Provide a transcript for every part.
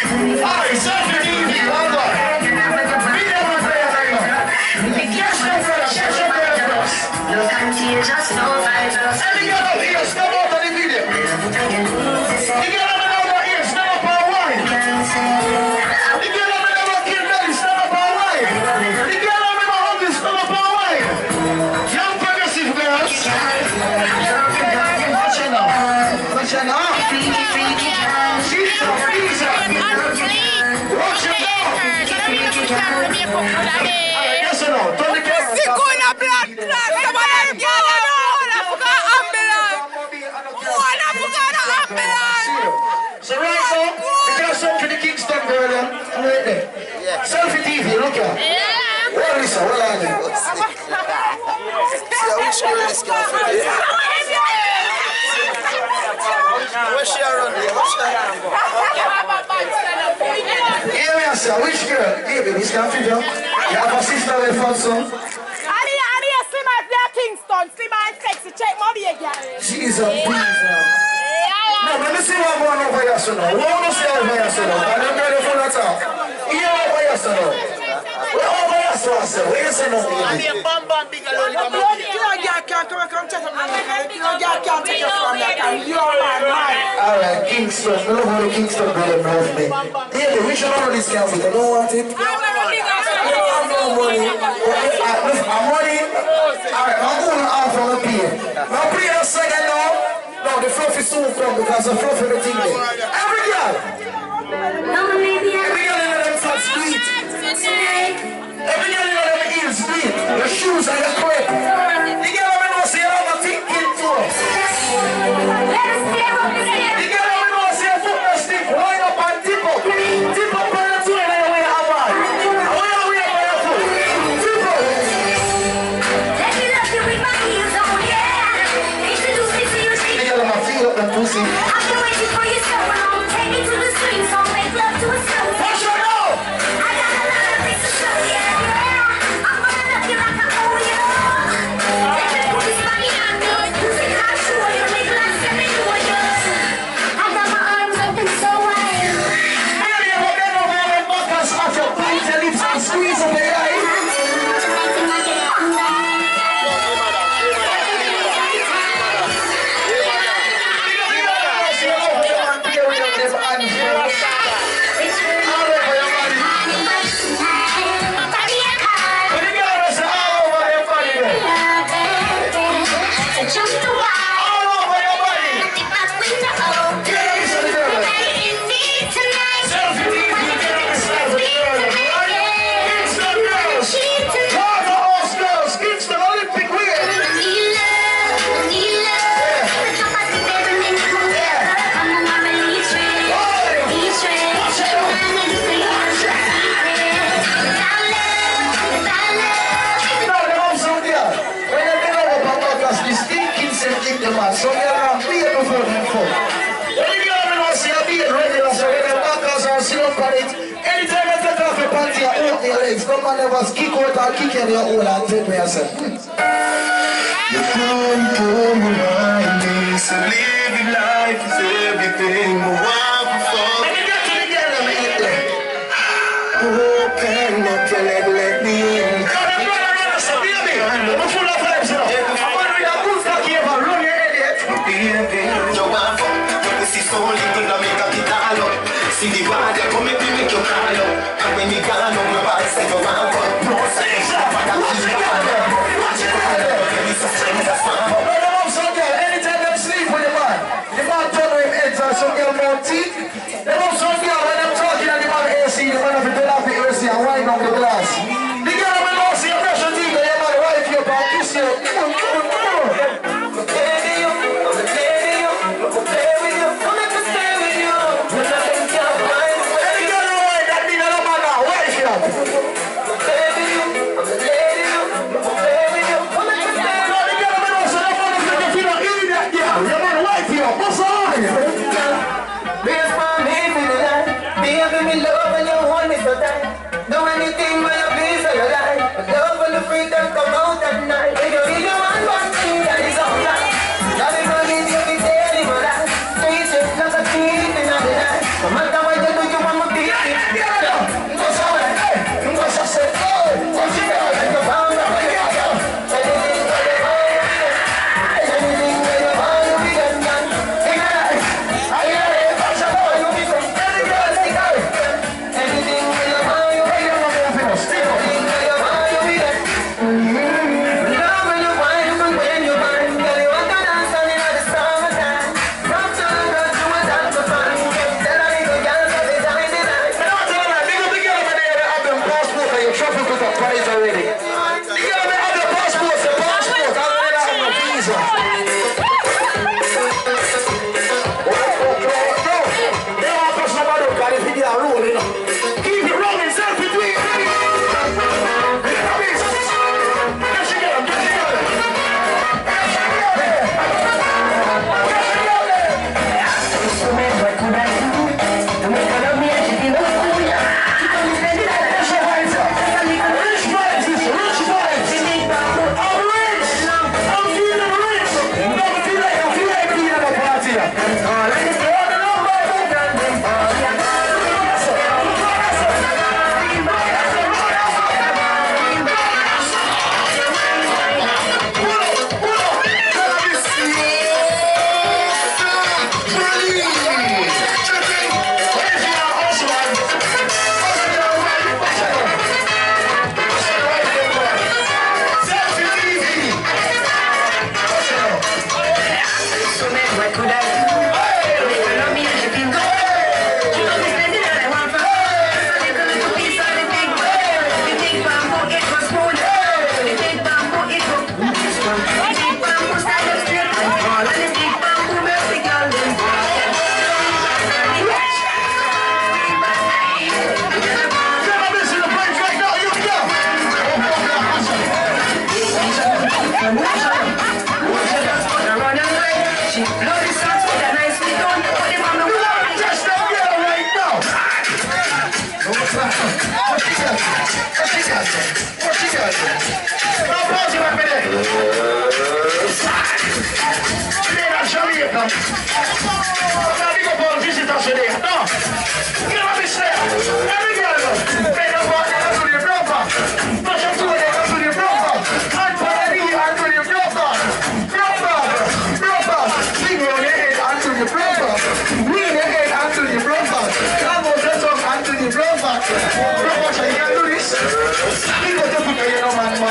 Alright, Selfi TV, one more. Video one player right now. Catch them first, catch them first. Look contagious, no virus. And the girl out here, step out of the video. The girl out here, step up and wine. The girl out here, belly, step up and wine. The girl out here, hungry, step up and wine. Young progressive girls. Watch it now. Watch it now. Yes or no? Don't the camera. Stick on a blood clot. Somebody else get it on. I forgot ambulance. One, I forgot the ambulance. So right now, we got something for the Kingston girl. I'm right there. Selfi TV, look at. Yeah. What is it? What are you? See, which girl is going for this? Where's she around here? Yeah, we are, sir. Which girl? Hey, baby, this can fit you. You have a sister with fun son. Ali, slim as they are Kingston. Slim and sexy. Check my behavior. Jesus, please. No, let me see what going over here, son. What want to say over here, son? I don't know the phone at all. Here over here, son. We're over here, son. Where you say no? I'm here, bam, big alone. Alright, Kingston. I don't know how the Kingston brother knows me. Yeah, we should know this girl, but I don't want it. I have no money. I'm money. Alright, I'm going to offer a beer. Now, play a second now. No, the fluff is soon come because the fluff is the thing there. Every girl. Every girl in them fat sweet. Every girl in them heels sweet. Your shoes and your quick. The girl I know say you have a thinking too. The girl I know say your foot must stick. Wind up and tip up. Tip up on your toe and then way up on. And when you way up on your foot. Tip up. The girl I feel up the pussy. So you have to be before them folk. When you go see a beat regular, so when the backers are sit up on it, anytime you take off your panty or open your legs, no man ever kick out or kick in your hole and take me yourself. You come around me, so living life is everything I want before. Let me get to the girl and make it there. Open up your leg, let me in. Come on, brother, so baby, I'm full of vibes now. I'm going to be a good cocky ever, run your head yet. You want fuck, you see so little to make a kid all up. See the bad, you come make you call up. And when you gone, your body say you want fuck. No say, but I'm not sure you want them. Watch it all up, it's a strength that's fun. Some girl, anytime they sleep with the man turn with him heads and some girl more teeth. They love some girl when them talking and the man AC, the man have to turn off the AC and wind up the glass. The girl when you see your pressure teeth and your man wipe you up and kiss you. Come on. No matter what you do, you want to be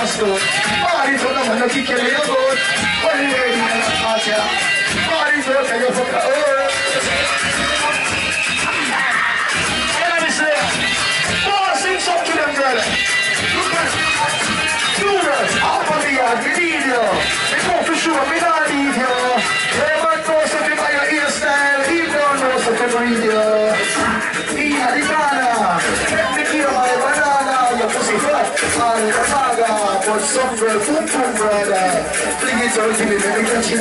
school. Party to them and the kick your good. When you ready in the party. Party to them and you fuck up. Let me say, boy, sing something to them, brother. Look at students, up on the yard, we need you. They go for sure, we don't need you. Everyone knows something by your hairstyle. He don't know something by you. He had the banana. Let me kill my banana. Your pussy fat. All the maga. But some girl, boom, boom, brother. Bring it out to me, let me touch it.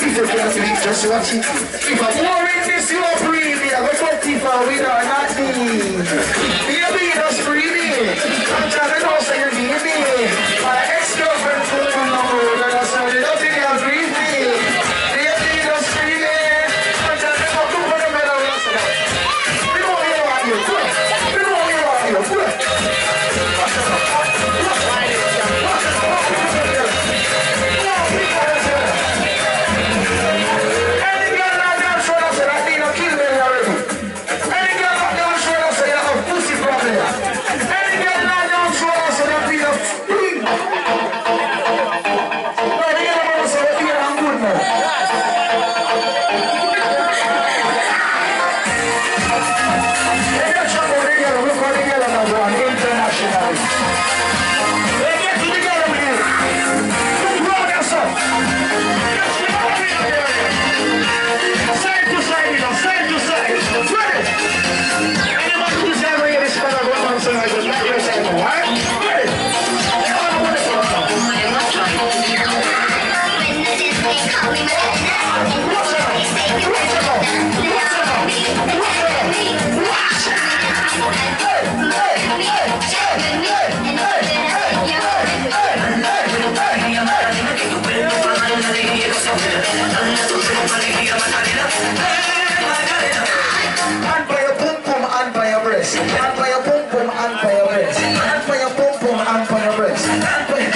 If you can't see it, just watch it. If I'm more in this, you are free. I'm a 25, we are not me. Baby, just free me. I'm trying to know, so you need me. My ex-girlfriend put on the road, and I said, you don't think you'll free me. Baby, just free me. I'm trying to go to the middle of the road. We don't hear what you do. We don't hear what you do. Any girl like that show us that they don't kill me already. Any girl like that show us that you have a pussy problem. Any girl like that show us that they don't kill me. No, they don't want to say that they are good now. They don't show what they are. Look what they are now, one international. They get together with you. Don't grow yourself. Side to side, you know, side to side. Ready? Anyone who's ever in this kind of one on side, just let your side go, right? Ready? Everyone want to go now. Watch it out. Watch it out. Watch it out. Watch it out. Watch it. Hey, hey, hey, hey, and by your pum pum and by your breast. And by your pum pum and by your breast. And by your pum pum and by your breast. And by your...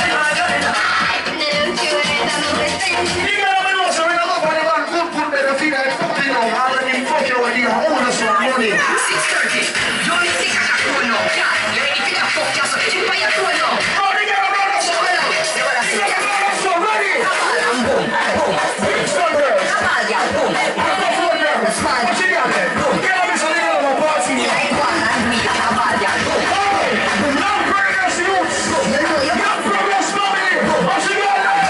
You gotta know, so when I go for the man, pum pum, they feel like fucking now. I'm gonna fuck you with you. I own us some money. 6:30. You only think I got to know. Yeah, you ain't think I fuck you, so you buy your phone now. Oh, they gotta run us so ready. They gotta run us so ready. I'm boom, boom. Kingston girls. I'm boom. I'm a phone girls. What you got there? Kanabis a little of a party. Young progress youths. Young progress family. What you got there?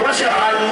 Watch out.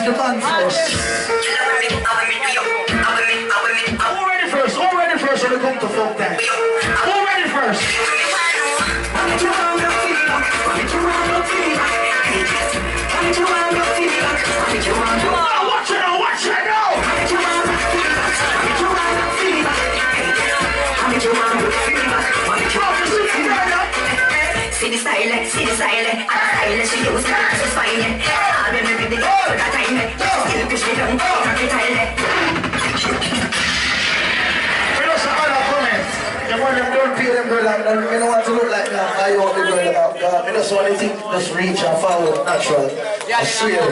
the man first. Who ready first? Who ready first when we come to folk dance? Who ready first? Watch it now, watch it now! See the style, she use it, she's fine. I'll be maybe the girl that time, still push me down, the tile. We know some other comments. The one them don't pay them girl like that. We don't want to look like that. I want the girl about God. We just want to think, just reach and follow natural. I swear.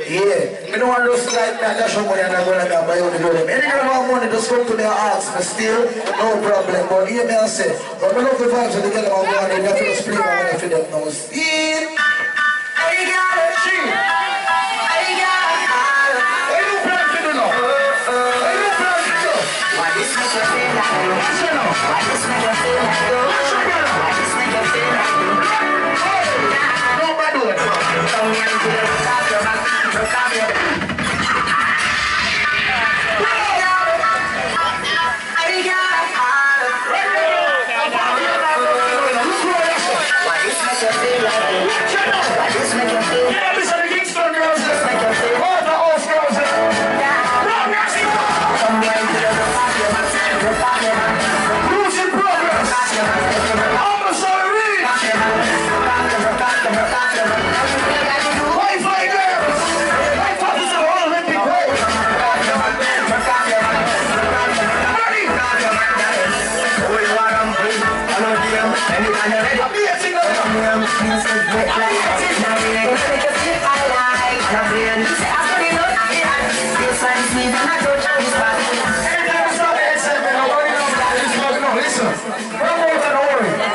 Yeah. We don't want to look like that. That's what money and I'm going to buy all the girl. Any girl want money, just come to me and ask me still. No problem. But hear me and say, but we love the vibes of the girl about God. They have to just play my money for them now. Still. I got it. She. I got it. What you plan to do now? What you plan to do? Why this make you feel like you? What's your name? Why this make you feel like you? What's your name? Why this make you feel like you? No bad word. Come here and feel it. Rock your back. Rock up your back. Why this make you feel like you? Why this make you feel like you? Yeah, listen to Kingston girls. All the old girls. Come here and feel it. Rock your back. Rock up your back. Rules in progress. Almost sorry. Wi-Fi girls. Wi-Fi is the whole Olympic race. Listen,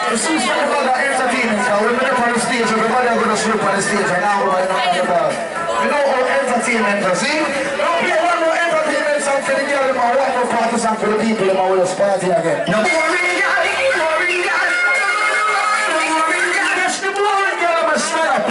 the suits for the entertainment. We're going on the stage, everybody are going to swoop on the stage, and now we're going on the bar. We know all entertainment, see? Don't play one more entertainment song for the girl, and one more party song for the people, and we'll just party again. No. That's the boring girl, I'm a snap.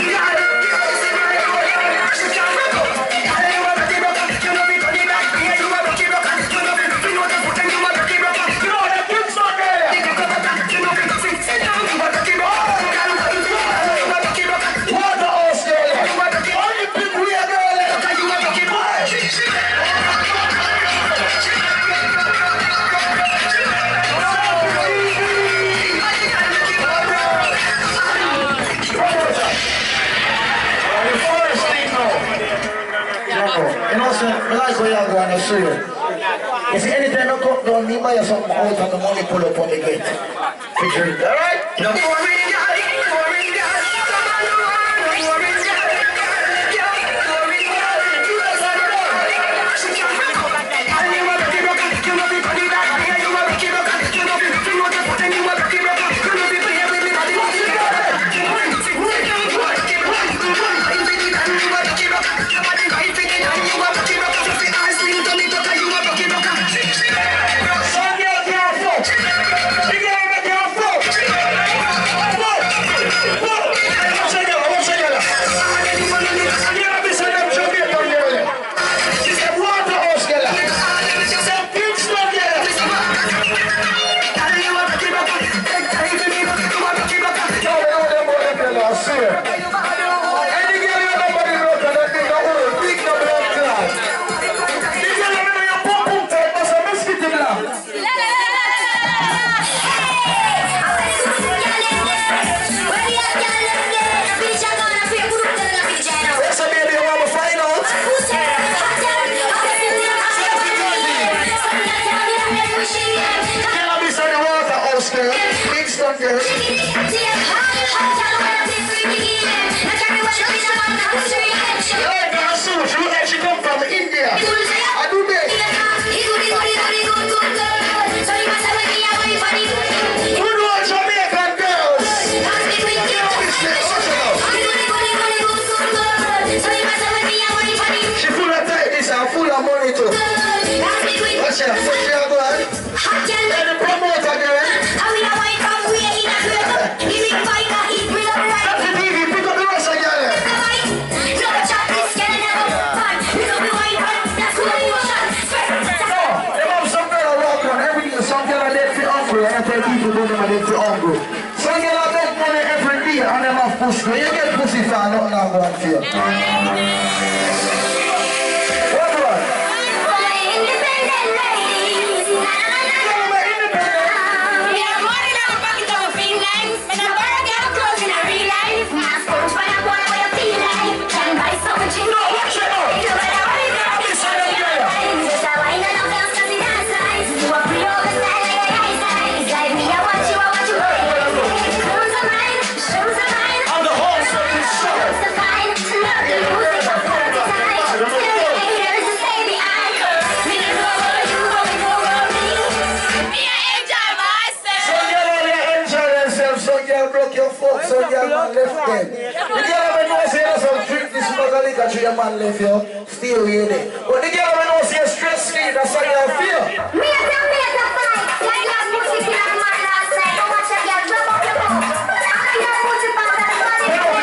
You see, anytime I come down, me buy something out and the money pull up on the gate. Picture it, alright? No. not going for you. What one? Independent ladies. So your man left them. The girl when you say some drink this mother liquor to your man left you, stay with it. But the girl when you say stress free, that's how you feel. Me and the fight. Like that music in that man last night. How much I get drop up your mouth. I got music on that body. I got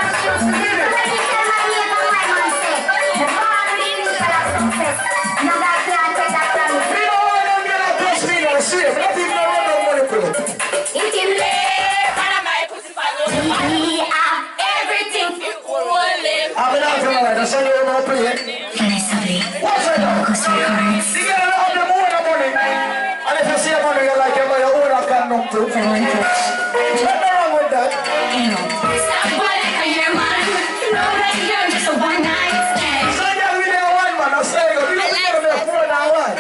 my shoes. Let me tell my name on my man say. The bar really is for success. Now that plan, take that plan. We don't want them girl that push me on the street. Not even around no money for it. It can live. We are everything you will live. I'm not going to that's how you want to play it. Can I study? What's that now? Because we're cards. The girl have them own money. And if you see a money you like, you buy your own account number too. What's wrong with that? Stop like a year man. No, like you're just a one night stand. So you got to be there one man. I'm saying, you don't need to be a 4 now one.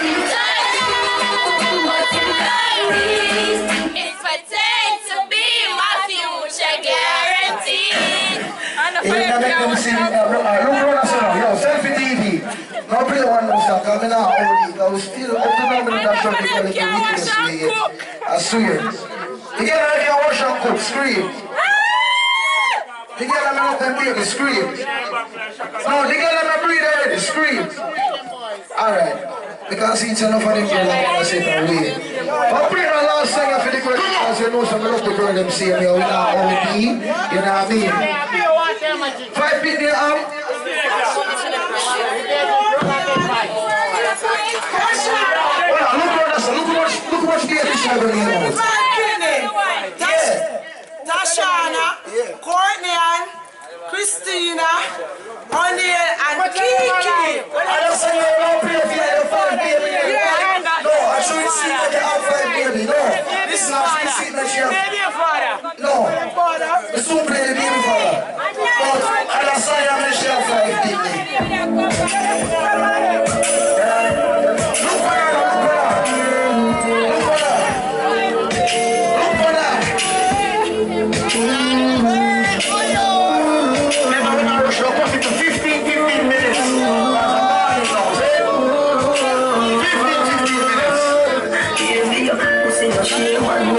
If you make them see, look what I say yo, Selfi TV. Don't play one more song, I'm not old. I was still up to number that song because it's ridiculously. I swear. You get out here, wash and cook, scream. You get out here, and baby, scream. No, you get out here, breathe already, scream. Alright. Because each enough of them girls like I say for way. But play the last song for the girl because you know some of the girl them say me, we're not OD, you know what I mean? 5 feet there, well, look what the addition going on. Tashana, Courtney and Christina, O'Neil and Kiki. I don't say you don't play for your 5 baby. No, I should see that you have 5 baby. No, this is not see that you have. No, it's don't play the baby father. But I don't say I'm going to share 5 baby. Look for that. Remember when I rush your coffee to 15 minutes?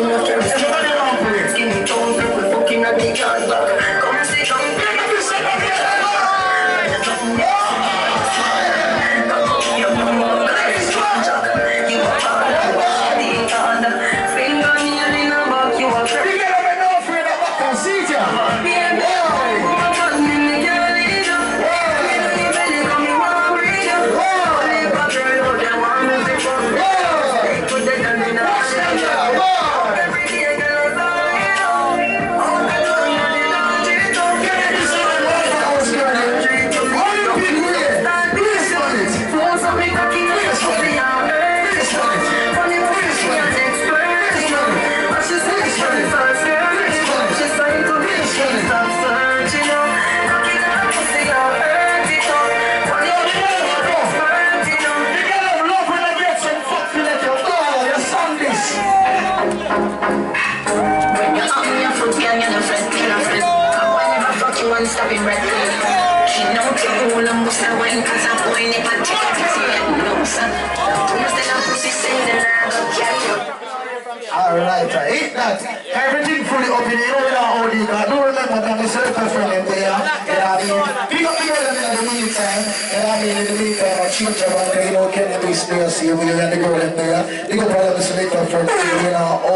That's a stopping right there. She knows the whole of most of when cause I'm going in my ticket to see it. No, son. Instead of pussy saying that I don't care. Alright, hit that. Everything fully up in the old OD. I don't remember that the circle friend in there. You know what I mean? Pick up the girl in the meantime. You know what I mean? In the meantime, I change about the Kanabis there. See you when you're in the girl in there. You go probably listen later for you know.